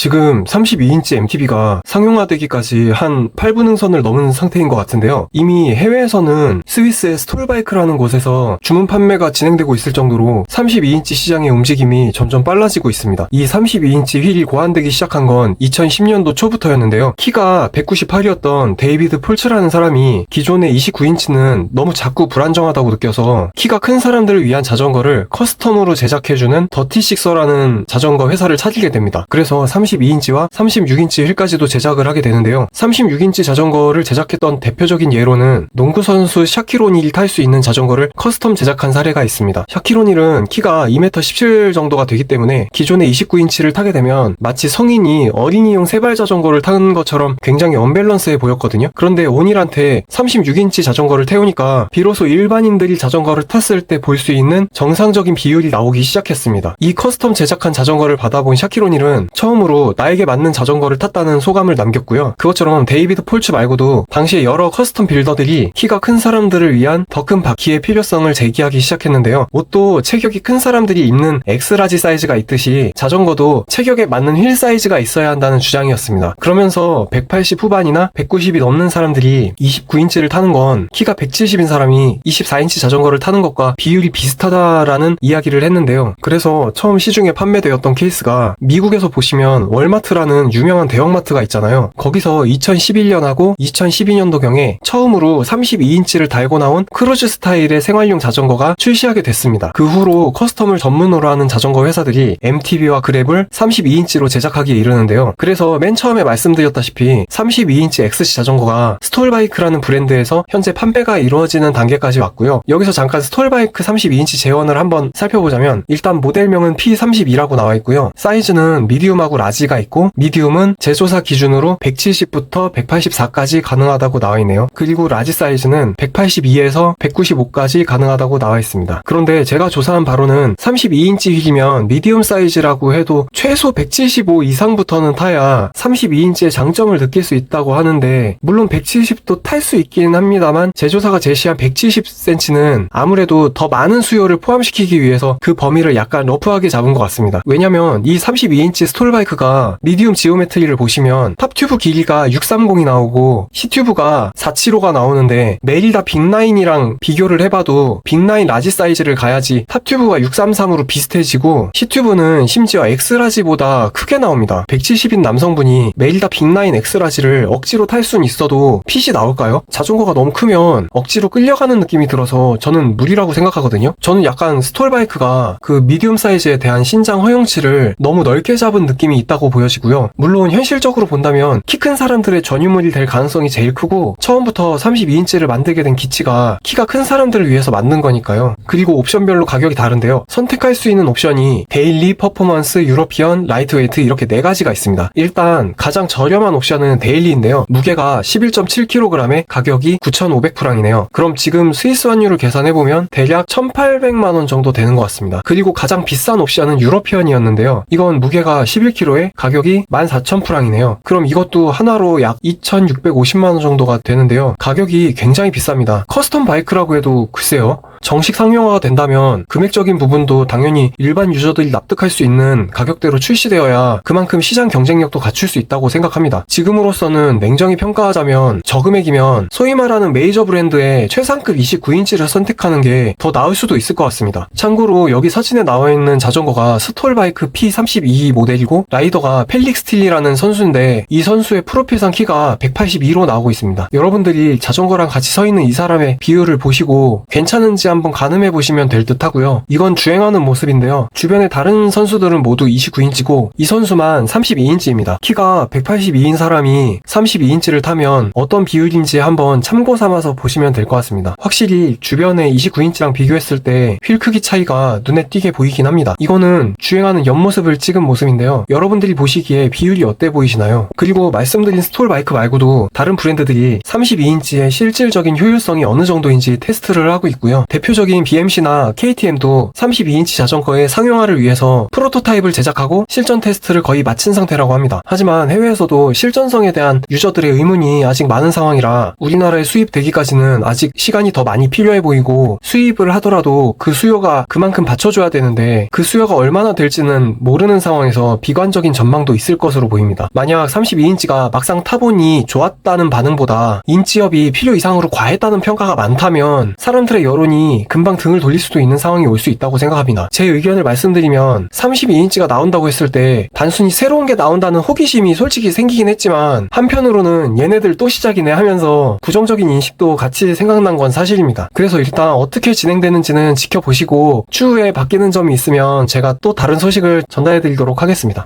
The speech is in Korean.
지금 32인치 MTB가 상용화되기까지 한 8분응선을 넘은 상태인 것 같은데요. 이미 해외에서는 스위스의 스톨바이크라는 곳에서 주문 판매가 진행되고 있을 정도로 32인치 시장의 움직임이 점점 빨라지고 있습니다. 이 32인치 휠이 고안되기 시작한 건 2010년도 초부터였는데요. 키가 198이었던 데이비드 폴츠라는 사람이 기존의 29인치는 너무 작고 불안정하다고 느껴서 키가 큰 사람들을 위한 자전거를 커스텀으로 제작해주는 더티식서라는 자전거 회사를 차리게 됩니다. 그래서 32인치와 36인치 휠까지도 제작을 하게 되는데요. 36인치 자전거를 제작했던 대표적인 예로는 농구선수 샤키로닐이 탈 수 있는 자전거를 커스텀 제작한 사례가 있습니다. 샤키로닐은 키가 2m 17 정도가 되기 때문에 기존의 29인치를 타게 되면 마치 성인이 어린이용 세발 자전거를 타는 것처럼 굉장히 언밸런스해 보였거든요. 그런데 오닐한테 36인치 자전거를 태우니까 비로소 일반인들이 자전거를 탔을 때 볼 수 있는 정상적인 비율이 나오기 시작했습니다. 이 커스텀 제작한 자전거를 받아본 샤키로닐은 처음으로 나에게 맞는 자전거를 탔다는 소감을 남겼고요. 그것처럼 데이비드 폴츠 말고도 당시에 여러 커스텀 빌더들이 키가 큰 사람들을 위한 더 큰 바퀴의 필요성을 제기하기 시작했는데요. 옷도 체격이 큰 사람들이 입는 엑스라지 사이즈가 있듯이 자전거도 체격에 맞는 휠 사이즈가 있어야 한다는 주장이었습니다. 그러면서 180 후반이나 190이 넘는 사람들이 29인치를 타는 건 키가 170인 사람이 24인치 자전거를 타는 것과 비율이 비슷하다라는 이야기를 했는데요. 그래서 처음 시중에 판매되었던 케이스가 미국에서 보시면 월마트라는 유명한 대형마트가 있잖아요. 거기서 2011년하고 2012년도경에 처음으로 32인치를 달고 나온 크루즈 스타일의 생활용 자전거가 출시하게 됐습니다. 그 후로 커스텀을 전문으로 하는 자전거 회사들이 MTB와 그랩을 32인치로 제작하기에 이르는데요. 그래서 맨 처음에 말씀드렸다시피 32인치 XC 자전거가 스톨바이크라는 브랜드에서 현재 판매가 이루어지는 단계까지 왔고요. 여기서 잠깐 스톨바이크 32인치 재원을 한번 살펴보자면 일단 모델명은 P32라고 나와 있고요. 사이즈는 미디움하고 라지가 있고 미디움은 제조사 기준으로 170부터 184까지 가능하다고 나와 있네요. 그리고 라지 사이즈는 182에서 195까지 가능하다고 나와 있습니다. 그런데 제가 조사한 바로는 32인치 휠이면 미디움 사이즈라고 해도 최소 175 이상부터는 타야 32인치의 장점을 느낄 수 있다고 하는데 물론 170도 탈 수 있긴 합니다만 제조사가 제시한 170cm는 아무래도 더 많은 수요를 포함시키기 위해서 그 범위를 약간 러프하게 잡은 것 같습니다. 왜냐면 이 32인치 스톨바이크가 미디움 지오메트리를 보시면 탑 튜브 길이가 630이 나오고 C 튜브가 475가 나오는데 매일 다 빅9이랑 비교를 해봐도 빅9 라지 사이즈를 가야지 탑 튜브가 633으로 비슷해지고 C 튜브는 심지어 X라지보다 크게 나옵니다. 170인 남성분이 매일 다 빅9 X라지를 억지로 탈 수는 있어도 핏이 나올까요? 자전거가 너무 크면 억지로 끌려가는 느낌이 들어서 저는 무리라고 생각하거든요. 저는 약간 스톨바이크가 그 미디움 사이즈에 대한 신장 허용치를 너무 넓게 잡은 느낌이 있다고 보여지고요. 물론 현실적으로 본다면 키 큰 사람들의 전유물이 될 가능성이 제일 크고 처음부터 32인치를 만들게 된 기치가 키가 큰 사람들을 위해서 만든 거니까요. 그리고 옵션별로 가격이 다른데요. 선택할 수 있는 옵션이 데일리, 퍼포먼스, 유러피언, 라이트웨이트 이렇게 4가지가 있습니다. 일단 가장 저렴한 옵션은 데일리인데요. 무게가 11.7kg에 가격이 9,500프랑이네요. 그럼 지금 스위스 환율을 계산해보면 대략 1,800만원 정도 되는 것 같습니다. 그리고 가장 비싼 옵션은 유러피언이었는데요. 이건 무게가 11kg에 가격이 14,000프랑이네요. 그럼 이것도 하나로 약 2,650만원 정도가 되는데요. 가격이 굉장히 비쌉니다. 커스텀 바이크라고 해도 글쎄요. 정식 상용화가 된다면 금액적인 부분도 당연히 일반 유저들이 납득할 수 있는 가격대로 출시되어야 그만큼 시장 경쟁력도 갖출 수 있다고 생각합니다. 지금으로서는 냉정히 평가하자면 저금액이면 소위 말하는 메이저 브랜드의 최상급 29인치를 선택하는 게 더 나을 수도 있을 것 같습니다. 참고로 여기 사진에 나와 있는 자전거가 스톨바이크 P32 모델이고 라이더가 펠릭스 틸리라는 선수인데 이 선수의 프로필상 키가 182로 나오고 있습니다. 여러분들이 자전거랑 같이 서 있는 이 사람의 비율을 보시고 괜찮은지 한번 가늠해 보시면 될 듯 하고요. 이건 주행하는 모습인데요. 주변의 다른 선수들은 모두 29인치고 이 선수만 32인치입니다. 키가 182인 사람이 32인치를 타면 어떤 비율인지 한번 참고 삼아서 보시면 될 것 같습니다. 확실히 주변의 29인치랑 비교했을 때 휠 크기 차이가 눈에 띄게 보이긴 합니다. 이거는 주행하는 옆모습을 찍은 모습인데요. 여러분들이 보시기에 비율이 어때 보이시나요? 그리고 말씀드린 스톨바이크 말고도 다른 브랜드들이 32인치의 실질적인 효율성이 어느 정도인지 테스트를 하고 있고요. 대표적인 BMC나 KTM도 32인치 자전거의 상용화를 위해서 프로토타입을 제작하고 실전 테스트를 거의 마친 상태라고 합니다. 하지만 해외에서도 실전성에 대한 유저들의 의문이 아직 많은 상황이라 우리나라에 수입되기까지는 아직 시간이 더 많이 필요해 보이고, 수입을 하더라도 그 수요가 그만큼 받쳐줘야 되는데 그 수요가 얼마나 될지는 모르는 상황에서 비관적인 전망도 있을 것으로 보입니다. 만약 32인치가 막상 타보니 좋았다는 반응보다 인치업이 필요 이상으로 과했다는 평가가 많다면 사람들의 여론이 금방 등을 돌릴 수도 있는 상황이 올 수 있다고 생각합니다. 제 의견을 말씀드리면 32인치가 나온다고 했을 때 단순히 새로운 게 나온다는 호기심이 솔직히 생기긴 했지만, 한편으로는 얘네들 또 시작이네 하면서 부정적인 인식도 같이 생각난 건 사실입니다. 그래서 일단 어떻게 진행되는지는 지켜보시고 추후에 바뀌는 점이 있으면 제가 또 다른 소식을 전달해드리도록 하겠습니다.